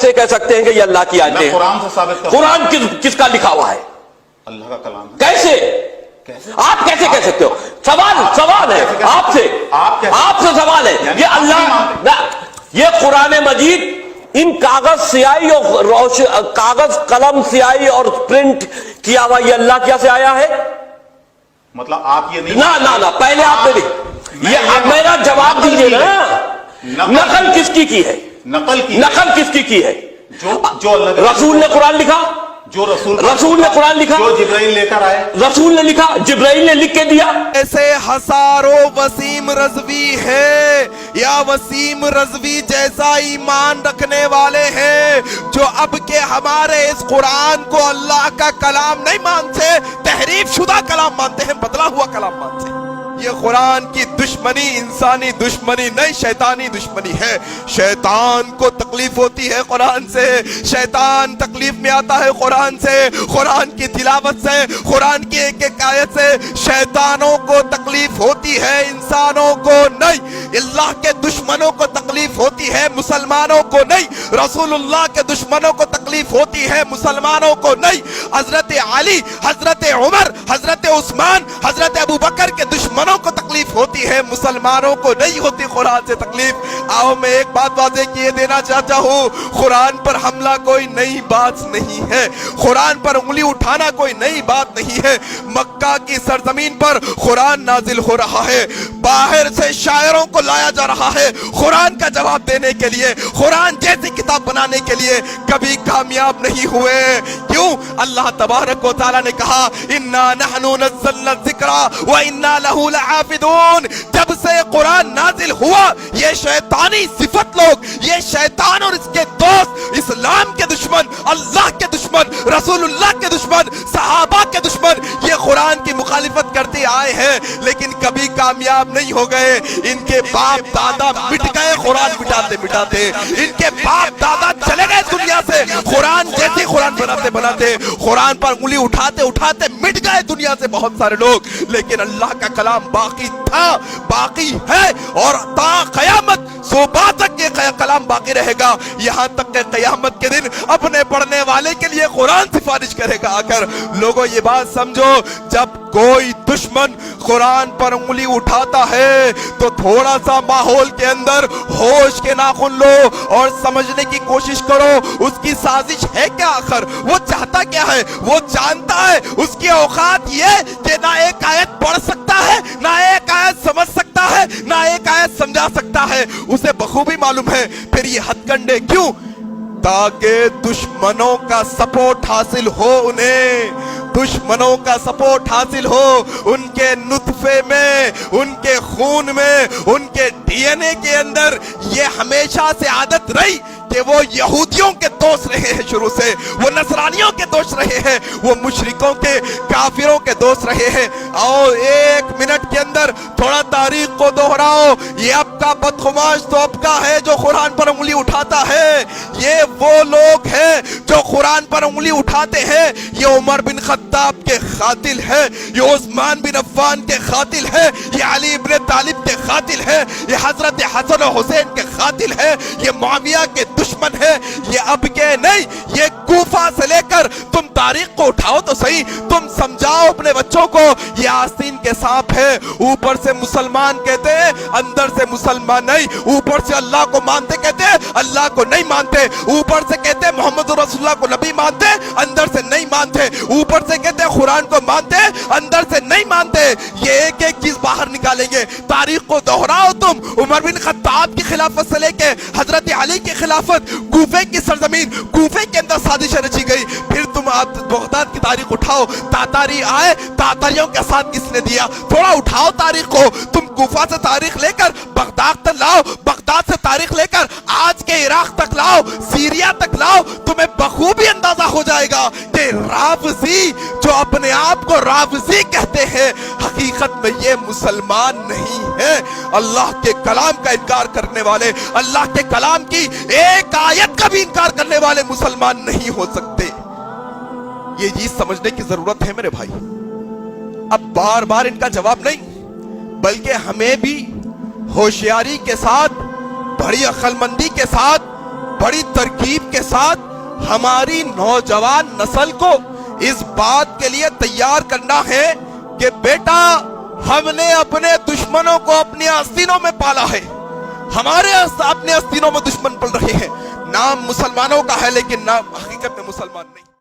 कैसे कह सकते हैं कि ये अल्लाह की आयतें हैं? कुरान से साबित कर। कुरान किसका लिखा हुआ है? अल्लाह का कलाम है। कैसे? आप कैसे कह सकते हो? सवाल है आपसे सवाल है। ये अल्लाह, ये कुरान मजीद इन कागज स्याही और कागज कलम स्याही और प्रिंट किया हुआ ये अल्लाह क्या से आया है? मतलब आप ये नहीं, ना पहले आप मेरी, ये अब मेरा जवाब दीजिए ना। नकल किसकी की है? नकल किसकी की है? जो अल्लाह रसूल ने कुरान लिखा, जो रसूल ने कुरान लिखा, जो जिब्राइल लेकर आए, रसूल ने लिखा, जिब्राइल ने लिख के दिया। ऐसे हजारों वसीम रज़वी है या वसीम रज़वी जैसा ईमान रखने वाले हैं जो अब के हमारे इस कुरान को अल्लाह का कलाम नहीं मानते, तहरीफ शुदा कलाम मानते हैं, बदला हुआ कलाम मानते हैं। ये कुरान की दुश्मनी इंसानी दुश्मनी नहीं, शैतानी दुश्मनी है। शैतान को तकलीफ होती है कुरान से, शैतान तकलीफ में आता है कुरान से, कुरान की तिलावत से, कुरान की एक एक आयत से शैतानों को तकलीफ होती है, इंसानों को नहीं। अल्लाह के दुश्मनों को तकलीफ होती है, मुसलमानों को नहीं। रसूलुल्लाह के दुश्मनों को तकलीफ होती है, मुसलमानों को नहीं। हजरत अली, हजरत उमर, हजरत उस्मान, हजरत अबू बकर के दुश्मनों को तकलीफ होती है, मुसलमानों को नहीं होती कुरान से तकलीफ। आओ मैं एक बात वाज़ेह किए देना चाहता हूँ, कुरान पर हमला कोई नई बात नहीं है, कुरान पर उंगली उठाना कोई नई बात नहीं है। मक्का की सरजमीन पर कुरान नाजिल हो रहा है, बाहर से शायरों को लाया जा रहा है कुरान का जवाब देने के लिए, कुरान जैसी किताब बनाने के लिए, कभी कामयाब नहीं हुए। क्यों? अल्लाह तबारक व तआला ने कहा इन्ना नहनु नज़्ज़लना ज़िक्रा व इन्ना लहू लहाफ़िज़ून। जब से कुरान नाजिल हुआ ये शैतानी सिफत लोग, ये शैतान और इसके दोस्त, इस्लाम के दुश्मन, अल्लाह के दुश्मन, रसूलुल्लाह के दुश्मन, सहाबा के दुश्मन, ये कुरान की मुखालिफत करते आए हैं लेकिन कभी कामयाब नहीं हो गए। इनके बाप दादा मिट गए कुरान मिटाते मिटाते, इनके बाप दादा चले गए दुनिया से कुरान जैसे कुरान बनाते बनाते, कुरान पर उंगली उठाते उठाते मिट गए दुनिया से बहुत सारे लोग। लेकिन अल्लाह का कलाम बाकी था, बाकी है और ता क़यामत सुबह तक ये कलाम बाकी रहेगा। यहाँ तक के क़यामत के दिन अपने पढ़ने वाले के लिए कुरान सिफारिश करेगा आकर। लोगों ये बात समझो, जब कोई दुश्मन कुरान पर उंगली उठाता है तो थोड़ा सा माहौल के अंदर होश के नाखून लो और समझने की कोशिश करो उसकी साजिश है क्या, आखिर वो चाहता क्या है। वो जानता है उसकी औकात ये कि ना एक आयत पढ़ सकता है, ना एक आयत समझ सकता है, ना एक आयत समझा सकता है, उसे बखूबी मालूम है। फिर ये हथकंडे क्यों? ताकि दुश्मनों का सपोर्ट हासिल हो, उन्हें दुश्मनों का सपोर्ट हासिल हो, उनके नुत्फे में, उनके खून में, उनके डीएनए के अंदर ये हमेशा से आदत रही कि वो यहूदियों के दोस्त रहे हैं, शुरू से वो नसरानियों के दोस्त रहे हैं, वो मुशरिकों के काफिरों के दोस्त रहे हैं। आओ एक मिनट के अंदर थोड़ा तारीख को दोहराओ। ये आपका बदखुमाश तो आपका है जो कुरान पर उंगली उठाता है, ये वो लोग हैं जो कुरान पर उंगली उठाते हैं। ये उमर बिन खत्ताब के खातिल है, ये उस्मान बिन अफ़्फ़ान के खातिल है, ये अली इब्न तालिब के खातिल है, ये हजरत हसन और हुसैन के खातिल है, ये मुआविया के दुश्मन है। ये अब के नहीं, ये कूफा से लेकर तुम तारीख को उठाओ तो सही, तुम समझाओ अपने बच्चों को ये आस्तीन के सांप है। ऊपर से मुसलमान कहते हैं, अंदर से मुसलमान नहीं। ऊपर से अल्लाह को मानते कहते हैं, अल्लाह को नहीं मानते। ऊपर से कहते हैं मोहम्मद रसूलुल्लाह को नबी मानते, अंदर से नहीं मानते। ऊपर से कहते हैं कुरान को मानते, अंदर से नहीं मानते। ये एक एक चीज बाहर निकालेंगे। तारीख को दोहराओ तुम, उमर बिन खत्ताब की खिलाफत से लेके हजरत अली की खिलाफत, कूफे की सरजमीन, कूफे के अंदर साजिश रची गई। फिर तुम बगदाद की तारीख उठाओ, तातारी आए, तातारियों के साथ किसने दिया? थोड़ा उठाओ तारीख को, तुम कूफा से तारीख लेकर बगदाद तक लाओ, बगदाद से तारीख लेकर आज के इराक तक लाओ, सीरिया तक लाओ, तुम्हें बखूबी अंदाजा हो जाएगा कि रावजी जो अपने आप को रावजी कहते हैं हकीकत में ये मुसलमान नहीं है। अल्लाह के कलाम का इनकार करने वाले, अल्लाह के कलाम की एक आयत का भी इनकार करने वाले मुसलमान नहीं हो सकते। ये चीज समझने की जरूरत है मेरे भाई। अब बार बार इनका जवाब नहीं, बल्कि हमें भी होशियारी के साथ, बड़ी अक्लमंदी के साथ, بڑی ترکیب کے ساتھ ہماری نوجوان نسل کو اس بات کے لیے تیار کرنا ہے کہ بیٹا ہم نے اپنے دشمنوں کو اپنے آستینوں میں پالا ہے، ہمارے اپنے آستینوں میں دشمن پل رہے ہیں، نام مسلمانوں کا ہے لیکن نام حقیقت میں مسلمان نہیں۔